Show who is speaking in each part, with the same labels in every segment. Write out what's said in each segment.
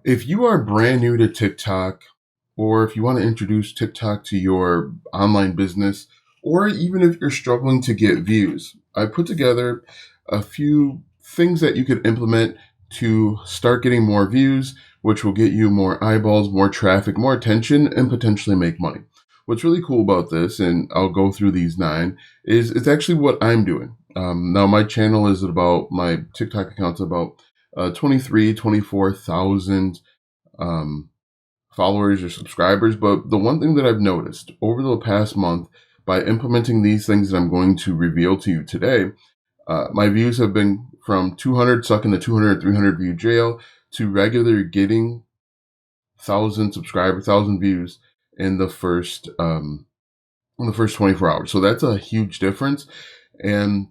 Speaker 1: If you are brand new to TikTok, or if you want to introduce TikTok to your online business, or even if you're struggling to get views, I put together a few things that you could implement to start getting more views, which will get you more eyeballs, more traffic, more attention, and potentially make money. What's really cool about this, and I'll go through these nine, is it's actually what I'm doing. Now, my channel is about, my TikTok account's about 24,000 um, followers or subscribers. But the one thing that I've noticed over the past month by implementing these things that I'm going to reveal to you today, my views have been from 200 stuck in the 200, 300 view jail to regular getting 1,000 views in the first 24 hours. So that's a huge difference. And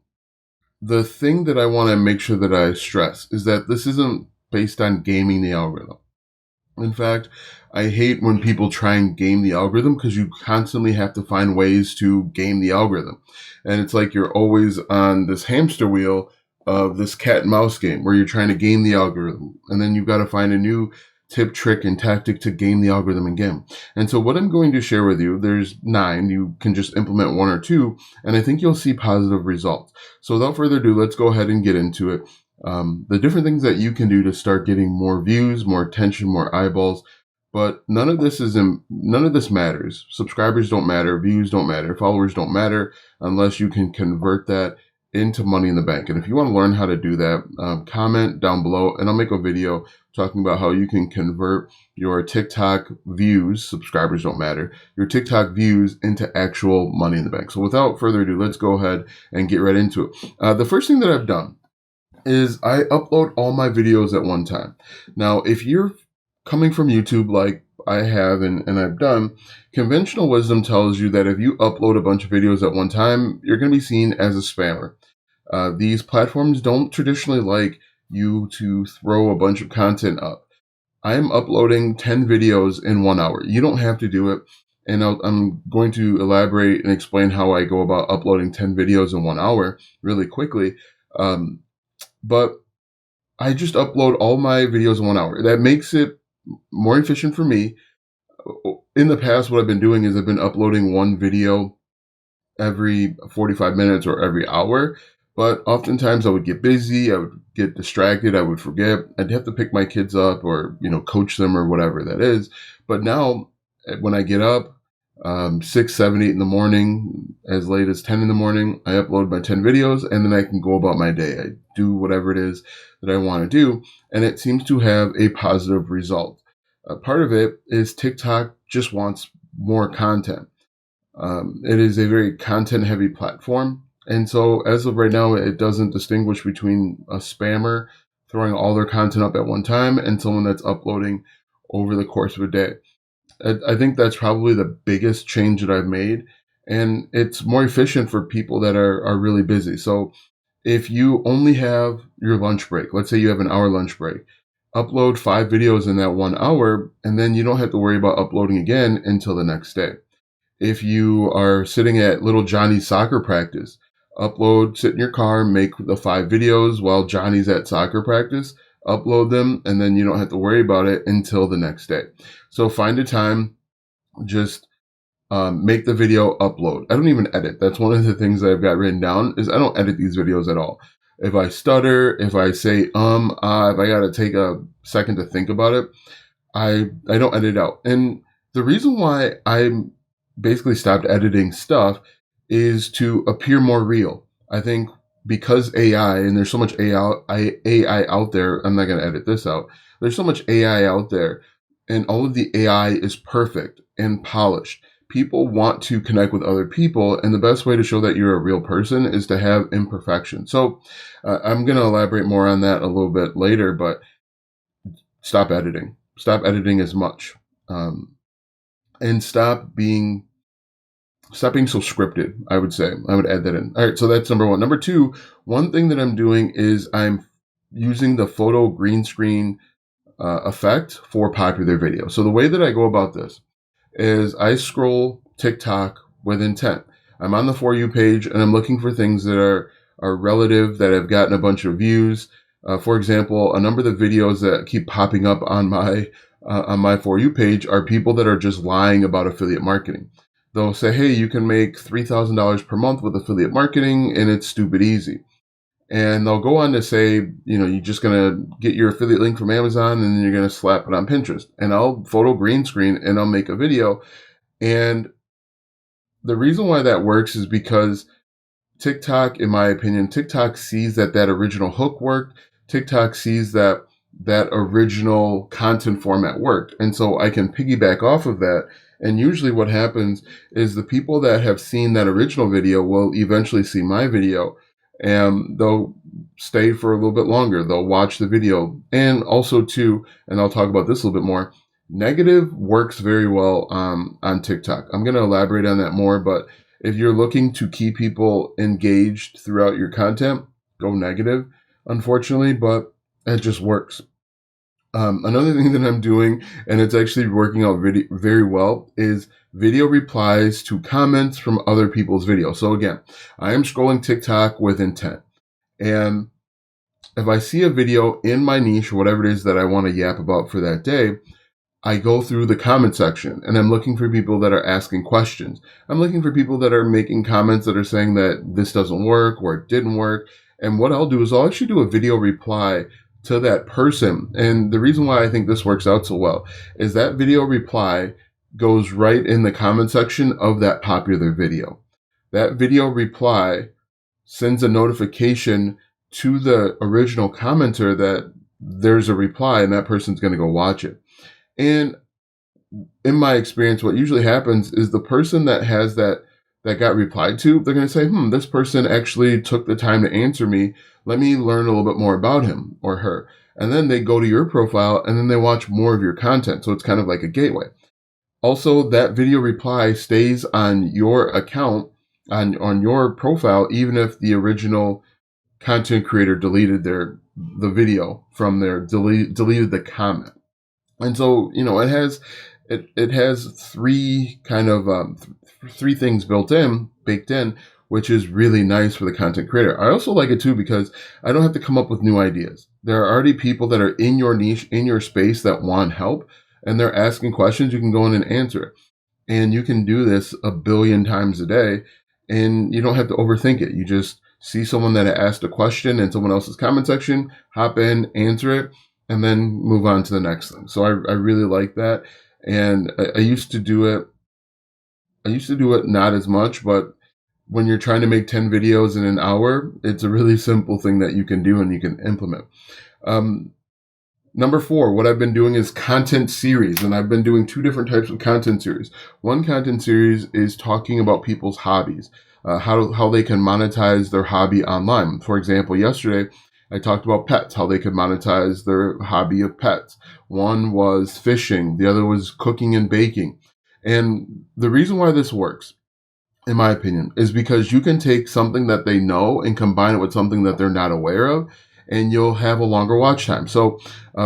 Speaker 1: the thing that I want to make sure that I stress is that this isn't based on gaming the algorithm. In fact, I hate when people try and game the algorithm because you constantly have to find ways to game the algorithm. And it's like you're always on this hamster wheel of this cat and mouse game where you're trying to game the algorithm. And then you've got to find a new tip, trick, and tactic to game the algorithm again. And so what I'm going to share with you, there's nine. You can just implement one or two, and I think you'll see positive results. So without further ado, let's go ahead and get into it. The different things that you can do to start getting more views, more attention, more eyeballs. But none of this matters. Subscribers don't matter, views don't matter, followers don't matter unless you can convert that into money in the bank. And if you want to learn how to do that, comment down below, and I'll make a video talking about how you can convert your TikTok views, subscribers don't matter, your TikTok views into actual money in the bank. So without further ado, let's go ahead and get right into it. The first thing that I've done is I upload all my videos at one time. Now, if you're coming from YouTube like I have and I've done, conventional wisdom tells you that if you upload a bunch of videos at one time, you're going to be seen as a spammer. These platforms don't traditionally like you to throw a bunch of content up. I am uploading 10 videos in 1 hour. You don't have to do it. And I'm going to elaborate and explain how I go about uploading 10 videos in 1 hour really quickly. But I just upload all my videos in 1 hour. That makes it more efficient for me. In the past, what I've been doing is I've been uploading one video every 45 minutes or every hour. But oftentimes I would get busy, I would get distracted, I would forget. I'd have to pick my kids up or, coach them or whatever that is. But now when I get up, 6, 7, 8 in the morning, as late as 10 in the morning, I upload my 10 videos and then I can go about my day. I do whatever it is that I want to do. And it seems to have a positive result. Part of it is TikTok just wants more content. It is a very content heavy platform. And so as of right now, it doesn't distinguish between a spammer throwing all their content up at one time and someone that's uploading over the course of a day. I think that's probably the biggest change that I've made. And it's more efficient for people that are really busy. So if you only have your lunch break, let's say you have an hour lunch break, upload 5 videos in that 1 hour, and then you don't have to worry about uploading again until the next day. If you are sitting at little Johnny's soccer practice, sit in your car, make the 5 videos while Johnny's at soccer practice, upload them, and then you don't have to worry about it until the next day. So find a time, just make the video, upload. I don't even edit. That's one of the things that I've got written down is I don't edit these videos at all. If I stutter, if I say, if I got to take a second to think about it, I don't edit out. And the reason why I'm basically stopped editing stuff is to appear more real. I think because AI, and there's so much AI out there, I'm not going to edit this out. There's so much AI out there, and all of the AI is perfect and polished. People want to connect with other people, and the best way to show that you're a real person is to have imperfection. So I'm going to elaborate more on that a little bit later, but stop editing. Stop editing as much. And stop being so scripted, I would say. I would add that in. All right, so that's number one. Number two, one thing that I'm doing is I'm using the photo green screen effect for popular videos. So the way that I go about this is I scroll TikTok with intent. I'm on the For You page and I'm looking for things that are relative, that have gotten a bunch of views. For example, a number of the videos that keep popping up on my For You page are people that are just lying about affiliate marketing. They'll say, hey, you can make $3,000 per month with affiliate marketing and it's stupid easy. And they'll go on to say, you're just going to get your affiliate link from Amazon and then you're going to slap it on Pinterest. And I'll photo green screen and I'll make a video. And the reason why that works is because TikTok, in my opinion, TikTok sees that original hook worked. TikTok sees that original content format worked. And so I can piggyback off of that. And usually what happens is the people that have seen that original video will eventually see my video and they'll stay for a little bit longer. They'll watch the video. And also too, and I'll talk about this a little bit more, negative works very well on TikTok. I'm going to elaborate on that more, but if you're looking to keep people engaged throughout your content, go negative, unfortunately, but it just works. Another thing that I'm doing, and it's actually working out very well, is video replies to comments from other people's videos. So again, I am scrolling TikTok with intent. And if I see a video in my niche, or whatever it is that I want to yap about for that day, I go through the comment section and I'm looking for people that are asking questions. I'm looking for people that are making comments that are saying that this doesn't work or it didn't work. And what I'll do is I'll actually do a video reply to that person. And the reason why I think this works out so well is that video reply goes right in the comment section of that popular video. That video reply sends a notification to the original commenter that there's a reply and that person's going to go watch it. And in my experience, what usually happens is the person that has that got replied to, they're going to say, this person actually took the time to answer me. Let me learn a little bit more about him or her. And then they go to your profile and then they watch more of your content. So it's kind of like a gateway. Also, that video reply stays on your account, on your profile, even if the original content creator deleted the video from there, deleted the comment. And so, it has three kind of three things baked in, which is really nice for the content creator. I also like it too because I don't have to come up with new ideas. There are already people that are in your niche, in your space that want help, and they're asking questions. You can go in and answer it. And you can do this a billion times a day, and you don't have to overthink it. You just see someone that asked a question in someone else's comment section, hop in, answer it, and then move on to the next thing. So I really like that. And I used to do it. I used to do it not as much, but when you're trying to make 10 videos in an hour, it's a really simple thing that you can do and you can implement. Number 4, what I've been doing is content series, and I've been doing 2 different types of content series. One content series is talking about people's hobbies, how they can monetize their hobby online. For example, yesterday, I talked about pets, how they could monetize their hobby of pets. One was fishing. The other was cooking and baking. And the reason why this works, in my opinion, is because you can take something that they know and combine it with something that they're not aware of, and you'll have a longer watch time. So,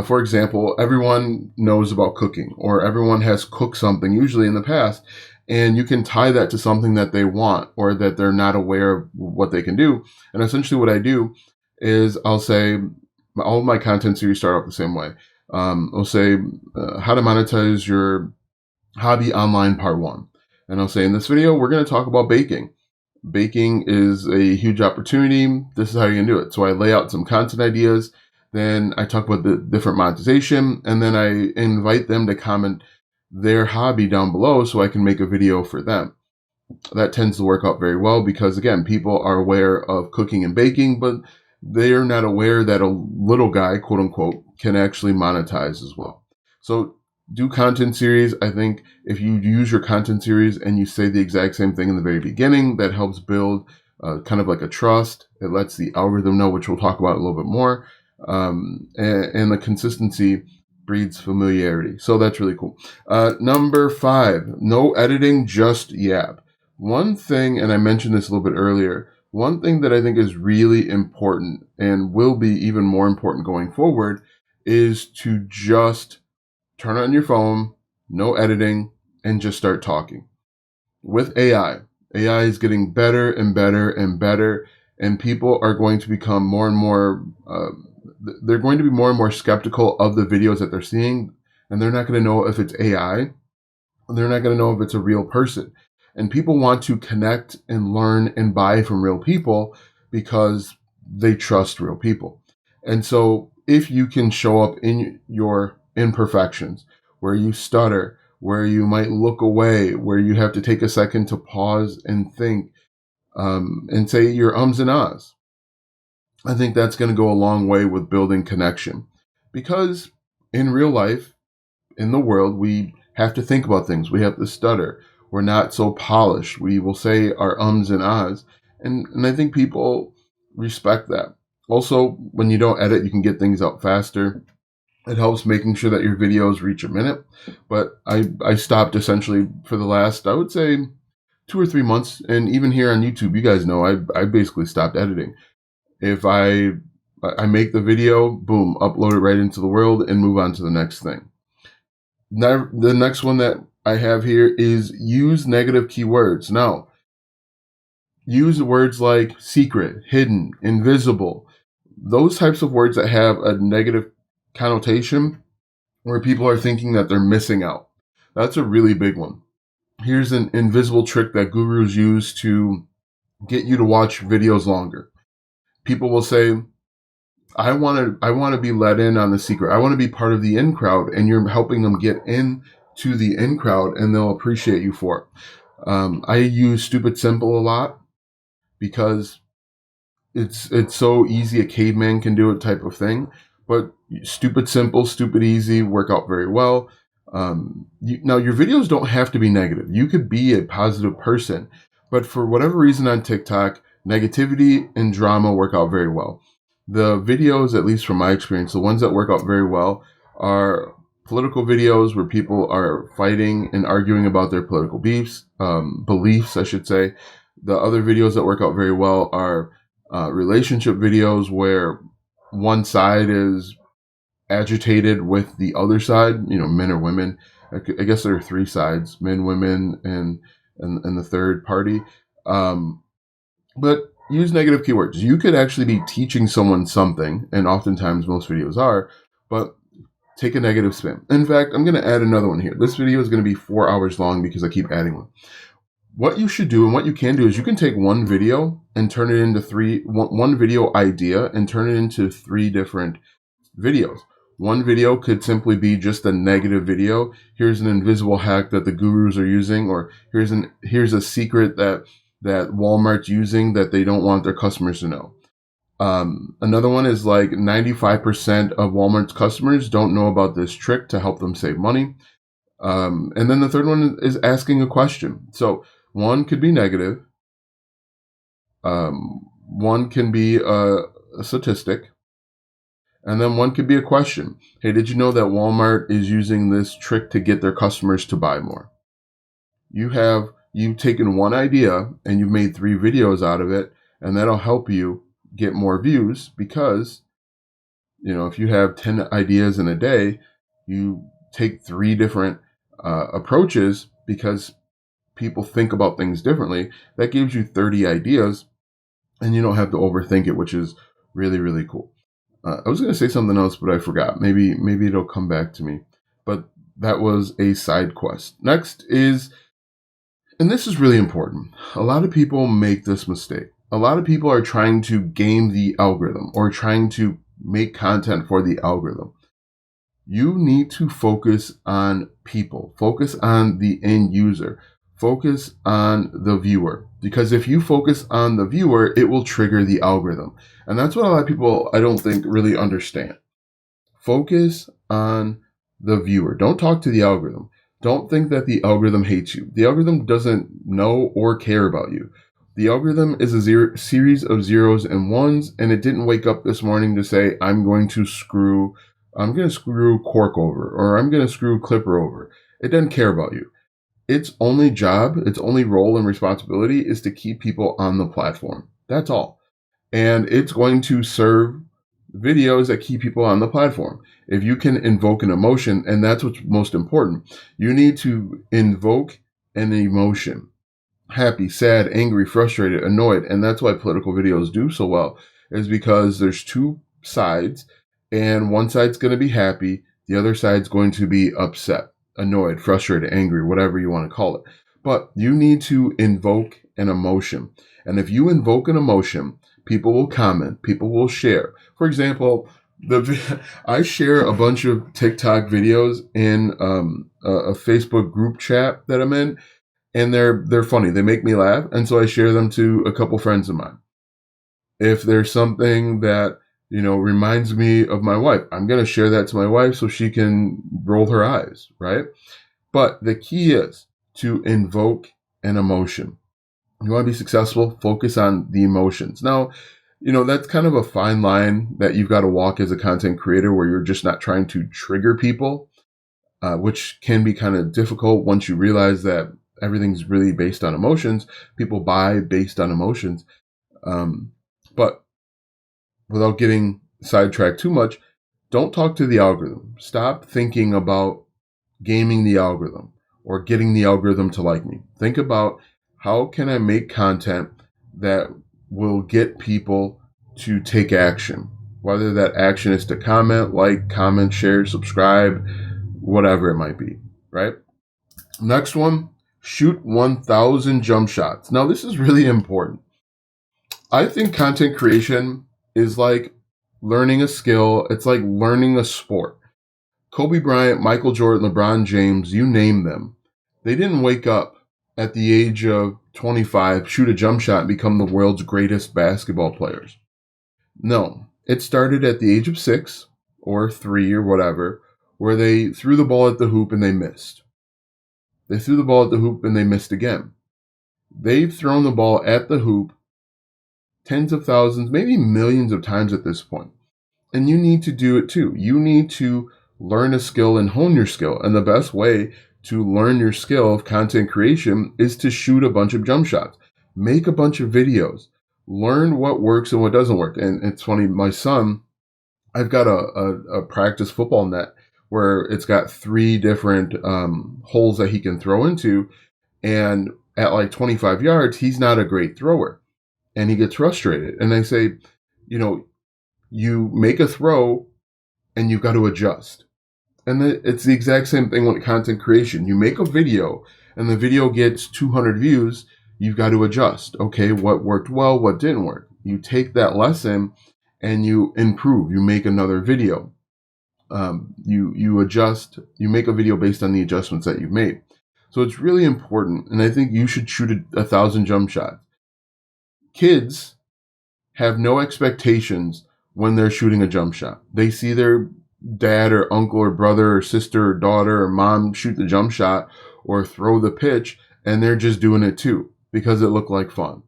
Speaker 1: for example, everyone knows about cooking, or everyone has cooked something usually in the past, and you can tie that to something that they want or that they're not aware of what they can do. And essentially what I do is I'll say, all of my content series start off the same way. I'll say, how to monetize your hobby online part 1. And I'll say, in this video, we're going to talk about baking. Baking is a huge opportunity. This is how you can do it. So I lay out some content ideas. Then I talk about the different monetization. And then I invite them to comment their hobby down below so I can make a video for them. That tends to work out very well because, again, people are aware of cooking and baking, but they're not aware that a little guy, quote unquote, can actually monetize as well. So do content series. I think if you use your content series and you say the exact same thing in the very beginning, that helps build kind of like a trust. It lets the algorithm know, which we'll talk about a little bit more. And the consistency breeds familiarity. So that's really cool. Number 5, no editing, just yap. One thing, and I mentioned this a little bit earlier, one thing that I think is really important and will be even more important going forward is to just turn on your phone, no editing, and just start talking. With AI is getting better and better and better, and people are going to become more and more they're going to be more and more skeptical of the videos that they're seeing, and they're not going to know if it's AI. They're not going to know if it's a real person. And people want to connect and learn and buy from real people because they trust real people. And so if you can show up in your imperfections, where you stutter, where you might look away, where you have to take a second to pause and think, and say your ums and ahs, I think that's going to go a long way with building connection. Because in real life, in the world, we have to think about things. We have to stutter. We're not so polished. We will say our ums and ahs. And I think people respect that. Also, when you don't edit, you can get things out faster. It helps making sure that your videos reach a minute. But I stopped essentially for the last, I would say, 2 or 3 months. And even here on YouTube, you guys know I basically stopped editing. If I make the video, boom, upload it right into the world and move on to the next thing. Now, the next one that I have here is use negative keywords. Now, use words like secret, hidden, invisible, those types of words that have a negative connotation where people are thinking that they're missing out. That's a really big one. Here's an invisible trick that gurus use to get you to watch videos longer. People will say, I want to be let in on the secret. I want to be part of the in crowd, and you're helping them get in to the in crowd, and they'll appreciate you for it. I use stupid simple a lot because it's so easy. A caveman can do it type of thing, but stupid simple, stupid easy work out very well. Now your videos don't have to be negative. You could be a positive person, but for whatever reason on TikTok, negativity and drama work out very well. The videos, at least from my experience, the ones that work out very well are political videos where people are fighting and arguing about their political beliefs, I should say. The other videos that work out very well are relationship videos where one side is agitated with the other side, men or women. I guess there are three sides: men, women, and the third party. But use negative keywords. You could actually be teaching someone something, and oftentimes most videos are, but take a negative spin. In fact, I'm going to add another one here. This video is going to be 4 hours long because I keep adding one. What you should do and what you can do is you can take one video and turn it into one video idea and turn it into 3 different videos. One video could simply be just a negative video. Here's an invisible hack that the gurus are using, or here's a secret that Walmart's using that they don't want their customers to know. Another one is like 95% of Walmart's customers don't know about this trick to help them save money. And then the third one is asking a question. So one could be negative. One can be a statistic. And then one could be a question. Hey, did you know that Walmart is using this trick to get their customers to buy more? You've taken one idea and you've made 3 videos out of it, and that'll help you get more views because, if you have 10 ideas in a day, you take 3 different approaches because people think about things differently. That gives you 30 ideas and you don't have to overthink it, which is really, really cool. I was going to say something else, but I forgot. Maybe it'll come back to me. But that was a side quest. Next is, and this is really important, a lot of people make this mistake. A lot of people are trying to game the algorithm or trying to make content for the algorithm. You need to focus on people. Focus on the end user. Focus on the viewer. Because if you focus on the viewer, it will trigger the algorithm. And that's what a lot of people, I don't think, really understand. Focus on the viewer. Don't talk to the algorithm. Don't think that the algorithm hates you. The algorithm doesn't know or care about you. The algorithm is a series of zeros and ones, and it didn't wake up this morning to say, I'm going to screw Quark over, or I'm going to screw Clipper over. It doesn't care about you. Its only job, its only role and responsibility is to keep people on the platform. That's all. And it's going to serve videos that keep people on the platform. If you can invoke an emotion, and that's what's most important, you need to invoke an emotion. Happy, sad, angry, frustrated, annoyed. And that's why political videos do so well, is because there's 2 sides, and one side's going to be happy, the other side's going to be upset, annoyed, frustrated, angry, whatever you want to call it. But you need to invoke an emotion. And if you invoke an emotion, people will comment, people will share. For example, I share a bunch of TikTok videos in a Facebook group chat that I'm in, and they're funny. They make me laugh, and so I share them to a couple friends of mine. If there's something that reminds me of my wife, I'm going to share that to my wife so she can roll her eyes, right? But the key is to invoke an emotion. You want to be successful, focus on the emotions. Now, that's kind of a fine line that you've got to walk as a content creator, where you're just not trying to trigger people, which can be kind of difficult once you realize that everything's really based on emotions. People buy based on emotions. But without getting sidetracked too much, don't talk to the algorithm. Stop thinking about gaming the algorithm or getting the algorithm to like me. Think about, how can I make content that will get people to take action? Whether that action is to comment, share, subscribe, whatever it might be, right? Next one, shoot 1,000 jump shots. Now, this is really important. I think content creation is like learning a skill. It's like learning a sport. Kobe Bryant, Michael Jordan, LeBron James, you name them. They didn't wake up at the age of 25, shoot a jump shot, and become the world's greatest basketball players. No, it started at the age of 6 or 3 or whatever, where they threw the ball at the hoop and they missed. They threw the ball at the hoop and they missed again. They've thrown the ball at the hoop tens of thousands, maybe millions of times at this point. And you need to do it too. You need to learn a skill and hone your skill. And the best way to learn your skill of content creation is to shoot a bunch of jump shots. Make a bunch of videos. Learn what works and what doesn't work. And it's funny, my son, I've got a practice football net where it's got 3 different holes that he can throw into. And at like 25 yards, he's not a great thrower. And he gets frustrated. And I say, you make a throw and you've got to adjust. And it's the exact same thing with content creation. You make a video and the video gets 200 views, you've got to adjust. Okay, what worked well, what didn't work? You take that lesson and you improve. You make another video. You adjust. You make a video based on the adjustments that you've made. So it's really important. And I think you should shoot 1,000 jump shots. Kids have no expectations when they're shooting a jump shot. They see their dad or uncle or brother or sister or daughter or mom shoot the jump shot or throw the pitch, and they're just doing it too because it looked like fun.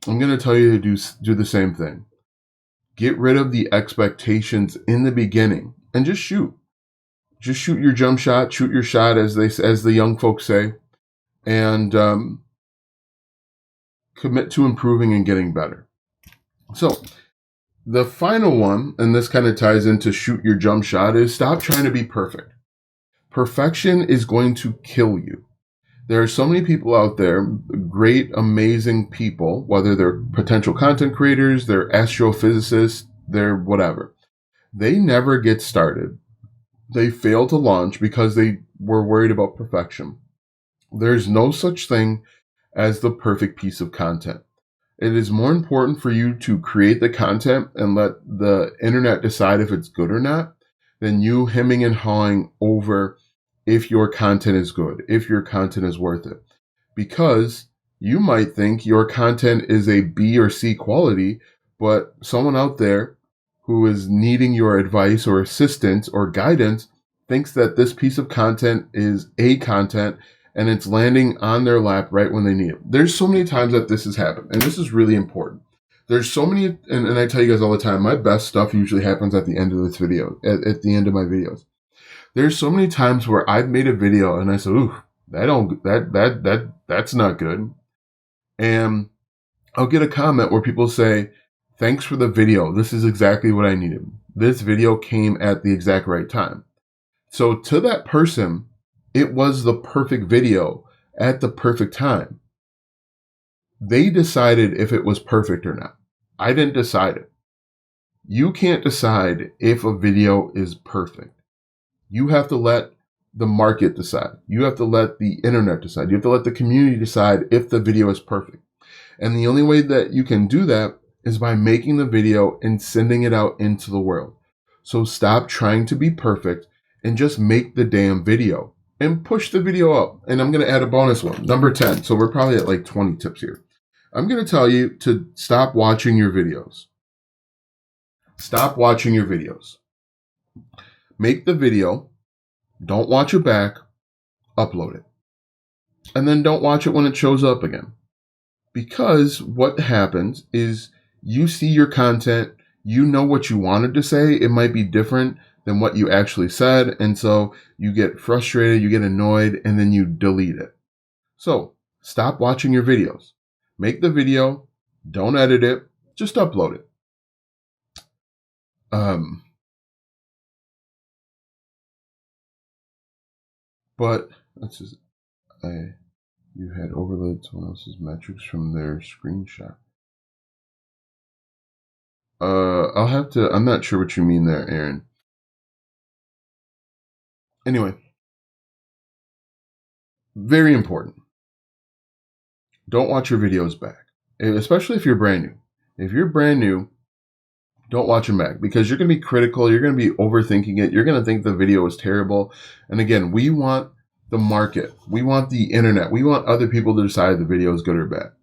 Speaker 1: I'm going to tell you to do the same thing. Get rid of the expectations in the beginning and just shoot. Just shoot your jump shot, shoot your shot, as the young folks say, and commit to improving and getting better. So the final one, and this kind of ties into shoot your jump shot, is stop trying to be perfect. Perfection is going to kill you. There are so many people out there, great, amazing people, whether they're potential content creators, they're astrophysicists, they're whatever. They never get started. They fail to launch because they were worried about perfection. There's no such thing as the perfect piece of content. It is more important for you to create the content and let the internet decide if it's good or not than you hemming and hawing over if your content is good, if your content is worth it. Because you might think your content is a B or C quality, but someone out there who is needing your advice or assistance or guidance thinks that this piece of content is A content and it's landing on their lap right when they need it. There's so many times that this has happened, and this is really important. There's so many, and I tell you guys all the time, my best stuff usually happens at the end of this video, at the end of my videos. There's so many times where I've made a video and I said, ooh, that's not good. And I'll get a comment where people say, thanks for the video. This is exactly what I needed. This video came at the exact right time. So to that person, it was the perfect video at the perfect time. They decided if it was perfect or not. I didn't decide it. You can't decide if a video is perfect. You have to let the market decide. You have to let the internet decide. You have to let the community decide if the video is perfect. And the only way that you can do that is by making the video and sending it out into the world. So stop trying to be perfect and just make the damn video and push the video up. And I'm going to add a bonus one, number 10. So we're probably at like 20 tips here. I'm going to tell you to stop watching your videos. Stop watching your videos. Make the video. Don't watch it back. Upload it. And then don't watch it when it shows up again. Because what happens is you see your content, you know what you wanted to say. It might be different than what you actually said. And so you get frustrated, you get annoyed, and then you delete it. So stop watching your videos. Make the video. Don't edit it. Just upload it. But that's just, you had overlaid someone else's metrics from their screenshot. I'll have to, I'm not sure what you mean there, Aaron. Anyway, very important. Don't watch your videos back, especially if you're brand new. If you're brand new, don't watch them back because you're going to be critical. You're going to be overthinking it. You're going to think the video is terrible. And again, we want the market. We want the internet. We want other people to decide the video is good or bad.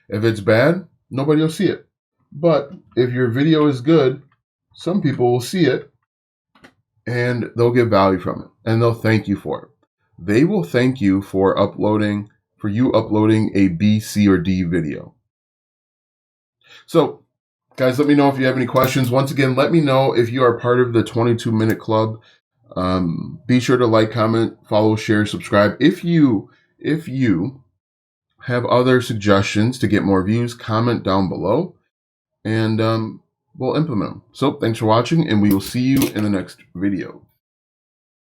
Speaker 1: If it's bad, nobody will see it. But if your video is good, some people will see it and they'll get value from it and they'll thank you for it. They will thank you for you uploading a B, C, or D video. So, guys, let me know if you have any questions. Once again, let me know if you are part of the 22-minute club. Be sure to like, comment, follow, share, subscribe. If you have other suggestions to get more views, comment down below, and we'll implement them. So thanks for watching, and we will see you in the next video.